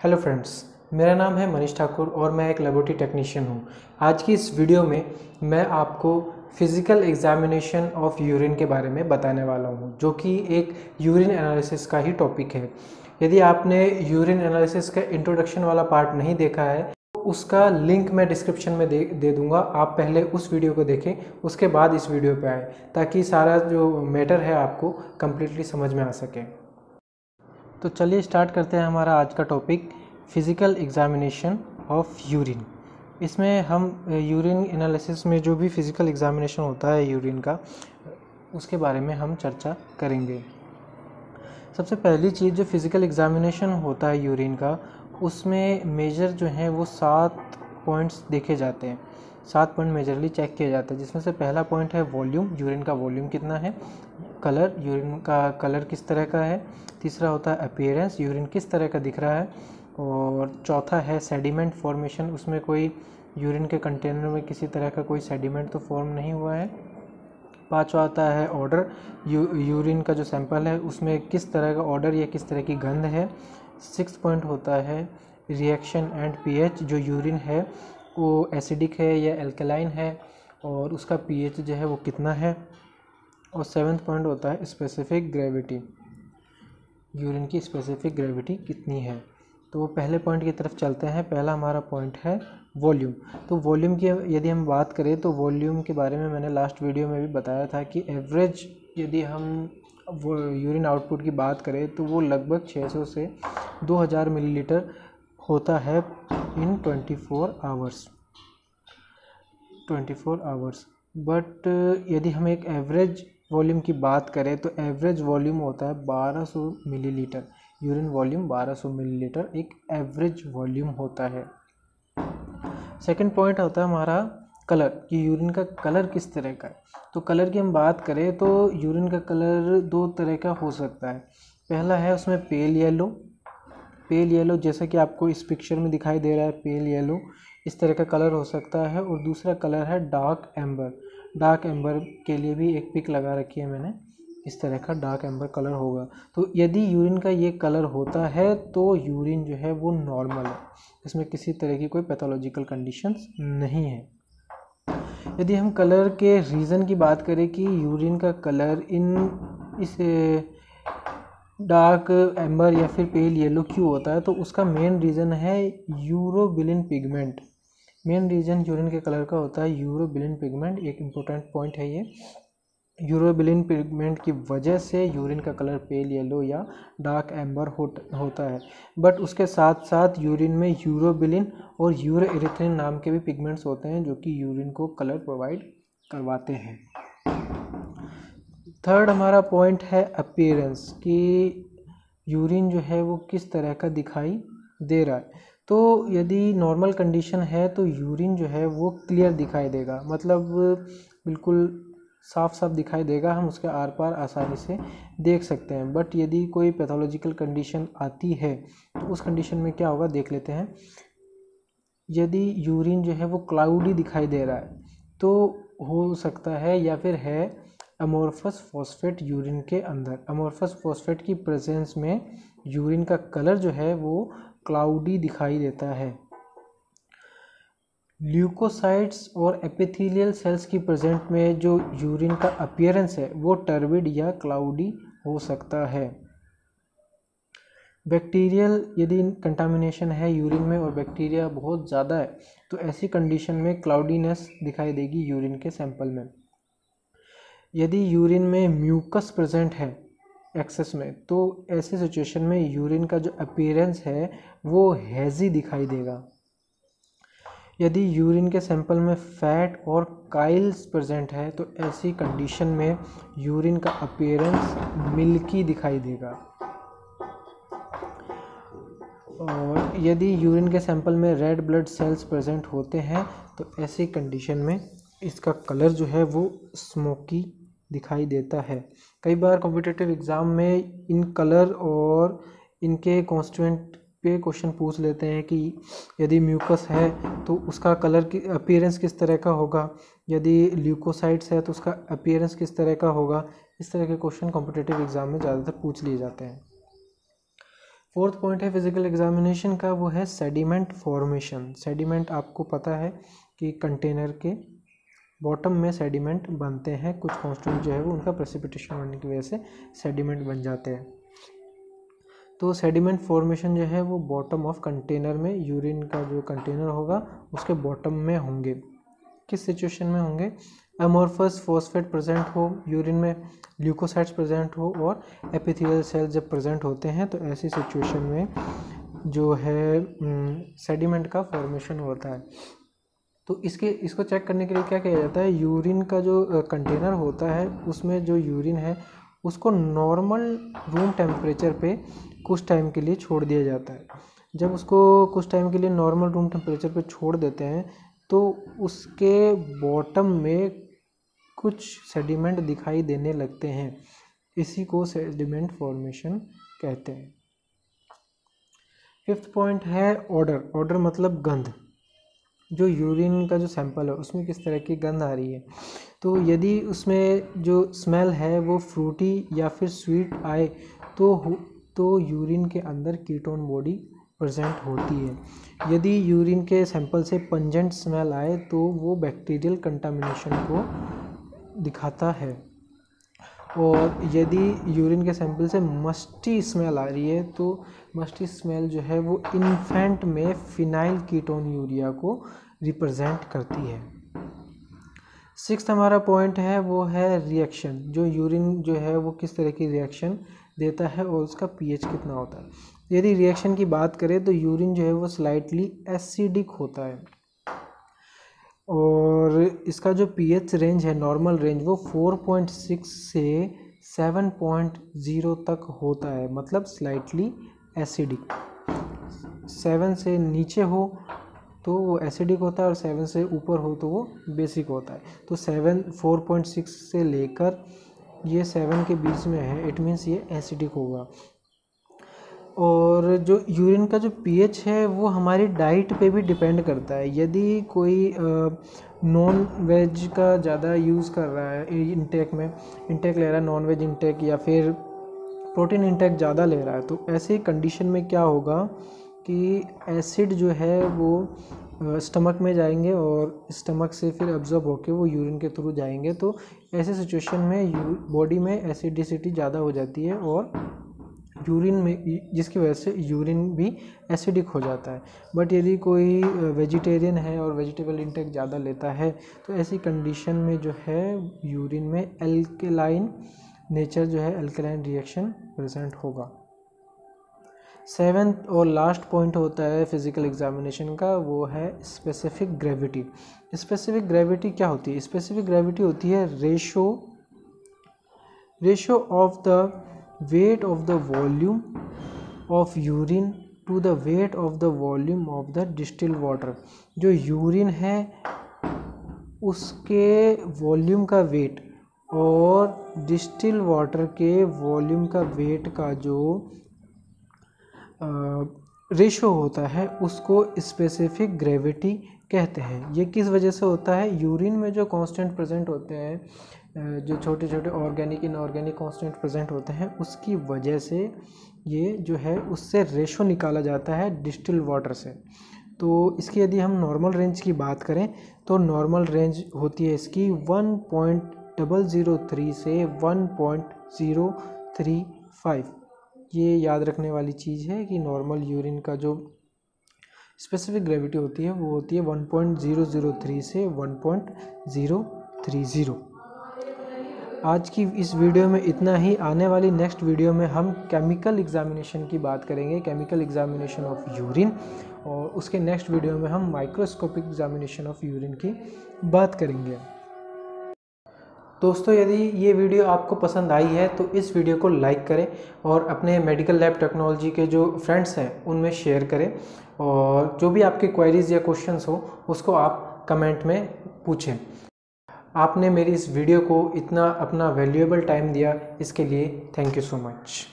Hello friends, मेरा नाम है मनीष ठाकुर और मैं एक लेबोरेटरी टेक्नीशियन हूँ। आज की इस वीडियो में मैं आपको फिज़िकल एग्जामिनेशन ऑफ यूरिन के बारे में बताने वाला हूँ, जो कि एक यूरिन एनालिसिस का ही टॉपिक है। यदि आपने यूरिन एनालिसिस का इंट्रोडक्शन वाला पार्ट नहीं देखा है तो उसका लिंक मैं डिस्क्रिप्शन में दे दूँगा। आप पहले उस वीडियो को देखें, उसके बाद इस वीडियो पर आए, ताकि सारा जो मैटर है आपको कम्प्लीटली समझ में आ सके। तो चलिए स्टार्ट करते हैं हमारा आज का topic, physical examination of urine. इसमें हम यूरिन एनालिसिस में जो भी फिज़िकल एग्जामिनेशन होता है यूरिन का, उसके बारे में हम चर्चा करेंगे। सबसे पहली चीज़, जो फिज़िकल एग्जामिनेशन होता है यूरिन का, उसमें मेजर जो हैं वो 7 पॉइंट्स देखे जाते हैं। 7 पॉइंट मेजरली चेक किए जाते हैं, जिसमें से पहला पॉइंट है वॉल्यूम, यूरिन का वॉल्यूम कितना है। कलर, यूरिन का कलर किस तरह का है। तीसरा होता है अपीयरेंस, यूरिन किस तरह का दिख रहा है। और चौथा है सेडिमेंट फॉर्मेशन, उसमें कोई यूरिन के कंटेनर में किसी तरह का कोई सेडिमेंट तो फॉर्म नहीं हुआ है। पांचवा आता है ऑर्डर, यूरिन का जो सैंपल है उसमें किस तरह का ऑर्डर या किस तरह की गंध है। 6 पॉइंट होता है रिएक्शन एंड पीएच, जो यूरिन है वो एसिडिक है या एल्कलाइन है और उसका पीएच जो है वो कितना है। और 7th पॉइंट होता है स्पेसिफिक ग्रेविटी, यूरिन की स्पेसिफिक ग्रेविटी कितनी है। तो वो पहले पॉइंट की तरफ चलते हैं। पहला हमारा पॉइंट है वॉल्यूम। तो वॉल्यूम की यदि हम बात करें तो वॉल्यूम के बारे में मैंने लास्ट वीडियो में भी बताया था कि एवरेज यदि हम वो यूरिन आउटपुट की बात करें तो वो लगभग 600 से 2000 मिलीलीटर होता है इन 24 आवर्स। बट यदि हम एक एवरेज वॉल्यूम की बात करें तो एवरेज वॉल्यूम होता है 1200 मिलीलीटर। यूरिन वॉल्यूम 1200 मिलीलीटर एक एवरेज वॉल्यूम होता है। सेकंड पॉइंट होता है हमारा कलर, कि यूरिन का कलर किस तरह का है। तो कलर की हम बात करें तो यूरिन का कलर 2 तरह का हो सकता है। पहला है उसमें पेल येलो, जैसा कि आपको इस पिक्चर में दिखाई दे रहा है, पेल येलो इस तरह का कलर हो सकता है। और दूसरा कलर है डार्क एम्बर के लिए भी एक पिक लगा रखी है मैंने, इस तरह का डार्क एम्बर कलर होगा। तो यदि यूरिन का ये कलर होता है तो यूरिन जो है वो नॉर्मल है, इसमें किसी तरह की कोई पैथोलॉजिकल कंडीशंस नहीं है। यदि हम कलर के रीज़न की बात करें कि यूरिन का कलर इस डार्क एम्बर या फिर पेल येलो क्यों होता है, तो उसका मेन रीज़न है urobilin pigment. Main reason urine के कलर का होता है यूरोबिलिन पिगमेंट। एक इम्पोर्टेंट पॉइंट है ये। यूरोबिलिन पिगमेंट की वजह से यूरिन का कलर पेल येलो या डार्क एम्बर होता है। बट उसके साथ साथ यूरिन में यूरोबिलिन और यूरोएरिथ्रिन नाम के भी पिगमेंट्स होते हैं, जो कि यूरिन को कलर प्रोवाइड करवाते हैं। थर्ड हमारा पॉइंट है अपीयरेंस, कि यूरिन जो है वो किस तरह का दिखाई दे रहा है। तो यदि नॉर्मल कंडीशन है तो यूरिन जो है वो क्लियर दिखाई देगा, मतलब बिल्कुल साफ साफ दिखाई देगा, हम उसके आर पार आसानी से देख सकते हैं। बट यदि कोई पैथोलॉजिकल कंडीशन आती है तो उस कंडीशन में क्या होगा, देख लेते हैं। यदि यूरिन जो है वो क्लाउडी दिखाई दे रहा है तो हो सकता है या फिर है अमोर्फस फॉस्फेट यूरिन के अंदर। अमोर्फस फॉस्फेट की प्रेजेंस में यूरिन का कलर जो है वो क्लाउडी दिखाई देता है। ल्यूकोसाइट्स और एपिथेलियल सेल्स की प्रेजेंट में जो यूरिन का अपीयरेंस है वो टर्बिड या क्लाउडी हो सकता है। बैक्टीरियल यदि कंटामिनेशन है यूरिन में और बैक्टीरिया बहुत ज़्यादा है तो ऐसी कंडीशन में क्लाउडीनेस दिखाई देगी यूरिन के सैंपल में। यदि यूरिन में म्यूकस प्रेजेंट है एक्सेस में तो ऐसी सिचुएशन में यूरिन का जो अपीयरेंस है वो हेजी दिखाई देगा। यदि यूरिन के सैंपल में फैट और काइल्स प्रेजेंट है तो ऐसी कंडीशन में यूरिन का अपीयरेंस मिल्की दिखाई देगा। और यदि यूरिन के सैंपल में रेड ब्लड सेल्स प्रेजेंट होते हैं तो ऐसी कंडीशन में इसका कलर जो है वो स्मोकी दिखाई देता है। कई बार कॉम्पिटिटिव एग्ज़ाम में इन कलर और इनके कॉन्स्टिट्यूएंट पे क्वेश्चन पूछ लेते हैं कि यदि म्यूकस है तो उसका कलर की अपीयरेंस किस तरह का होगा, यदि ल्यूकोसाइट्स है तो उसका अपीयरेंस किस तरह का होगा। इस तरह के क्वेश्चन कॉम्पिटिटिव एग्ज़ाम में ज़्यादातर पूछ लिए जाते हैं। फोर्थ पॉइंट है फिजिकल एग्जामिनेशन का, वो है सेडिमेंट फॉर्मेशन। सेडिमेंट आपको पता है कि कंटेनर के बॉटम में सेडिमेंट बनते हैं, कुछ कॉन्स्टेंट जो है वो उनका प्रेसिपिटेशन होने की वजह से सेडिमेंट बन जाते हैं। तो सेडिमेंट फॉर्मेशन जो है वो बॉटम ऑफ कंटेनर में, यूरिन का जो कंटेनर होगा उसके बॉटम में होंगे। किस सिचुएशन में होंगे? अमोर्फस फॉस्फेट प्रेजेंट हो, यूरिन में ल्यूकोसाइट्स प्रेजेंट हो और एपिथेलियल सेल जब प्रेजेंट होते हैं तो ऐसी सिचुएशन में जो है सेडिमेंट का फॉर्मेशन होता है। तो इसको चेक करने के लिए क्या किया जाता है, यूरिन का जो कंटेनर होता है उसमें जो यूरिन है उसको नॉर्मल रूम टेम्परेचर पे कुछ टाइम के लिए छोड़ दिया जाता है। जब उसको कुछ टाइम के लिए नॉर्मल रूम टेम्परेचर पे छोड़ देते हैं तो उसके बॉटम में कुछ सेडिमेंट दिखाई देने लगते हैं, इसी को सेडिमेंट फॉर्मेशन कहते हैं। फिफ्थ पॉइंट है ऑडर। ऑडर मतलब गंध। जो यूरिन का जो सैंपल है उसमें किस तरह की गंध आ रही है, तो यदि उसमें जो स्मेल है वो फ्रूटी या फिर स्वीट आए तो यूरिन के अंदर कीटोन बॉडी प्रेजेंट होती है। यदि यूरिन के सैंपल से पंजेंट स्मेल आए तो वो बैक्टीरियल कंटामिनेशन को दिखाता है। और यदि यूरिन के सैंपल से मस्टी स्मेल आ रही है तो मस्टी स्मेल जो है वो इन्फेंट में फिनाइल कीटोन यूरिया को रिप्रेजेंट करती है। सिक्स्थ हमारा पॉइंट है वो है रिएक्शन। जो यूरिन जो है वो किस तरह की रिएक्शन देता है और उसका पीएच कितना होता है। यदि रिएक्शन की बात करें तो यूरिन जो है वो स्लाइटली एसिडिक होता है और इसका जो पीएच रेंज है, नॉर्मल रेंज, वो 4.6 से 7.0 तक होता है, मतलब स्लाइटली एसिडिक। 7 से नीचे हो तो वो एसिडिक होता है और 7 से ऊपर हो तो वो बेसिक होता है। तो 4.6 से लेकर ये 7 के बीच में है, इट मीन्स ये एसिडिक होगा। और जो यूरिन का जो पीएच है वो हमारी डाइट पे भी डिपेंड करता है। यदि कोई नॉन वेज का ज़्यादा यूज़ कर रहा है, इंटेक ले रहा है, नॉन वेज इंटेक या फिर प्रोटीन इंटेक ज़्यादा ले रहा है, तो ऐसी कंडीशन में क्या होगा कि एसिड जो है वो स्टमक में जाएंगे और स्टमक से फिर एब्जॉर्ब होके वो यूरिन के थ्रू जाएंगे। तो ऐसे सिचुएशन में बॉडी में एसिडिसिटी ज़्यादा हो जाती है और यूरिन में, जिसकी वजह से यूरिन भी एसिडिक हो जाता है। बट यदि कोई वेजिटेरियन है और वेजिटेबल इंटेक ज़्यादा लेता है तो ऐसी कंडीशन में जो है यूरिन में एल्केलाइन नेचर जो है, एल्केलाइन रिएक्शन प्रेजेंट होगा। सेवेंथ और लास्ट पॉइंट होता है फिजिकल एग्जामिनेशन का, वो है स्पेसिफिक ग्रेविटी। स्पेसिफिक ग्रेविटी क्या होती है? स्पेसिफिक ग्रेविटी होती है ratio of the weight of the volume of urine to the weight of the volume of the distilled water। जो यूरिन है उसके वॉल्यूम का वेट और डिस्टिल वाटर के वॉल्यूम का वेट का जो रेशो होता है उसको स्पेसिफिक ग्रेविटी कहते हैं। ये किस वजह से होता है? यूरिन में जो कांस्टेंट प्रेजेंट होते हैं, जो छोटे छोटे ऑर्गेनिक इनऑर्गेनिक कांस्टेंट प्रेजेंट होते हैं, उसकी वजह से ये जो है उससे रेशो निकाला जाता है डिस्टिल वाटर से। तो इसकी यदि हम नॉर्मल रेंज की बात करें तो नॉर्मल रेंज होती है इसकी 1.003 से 1.035। ये याद रखने वाली चीज़ है कि नॉर्मल यूरिन का जो स्पेसिफिक ग्रेविटी होती है वो होती है 1.003 से 1.030। आज की इस वीडियो में इतना ही। आने वाली नेक्स्ट वीडियो में हम केमिकल एग्जामिनेशन की बात करेंगे, केमिकल एग्जामिनेशन ऑफ यूरिन, और उसके नेक्स्ट वीडियो में हम माइक्रोस्कोपिक एग्जामिनेशन ऑफ यूरिन की बात करेंगे। दोस्तों, यदि ये वीडियो आपको पसंद आई है तो इस वीडियो को लाइक करें और अपने मेडिकल लैब टेक्नोलॉजी के जो फ्रेंड्स हैं उनमें शेयर करें, और जो भी आपके क्वेरीज़ या क्वेश्चंस हो उसको आप कमेंट में पूछें। आपने मेरी इस वीडियो को इतना अपना वैल्यूएबल टाइम दिया, इसके लिए थैंक यू सो मच।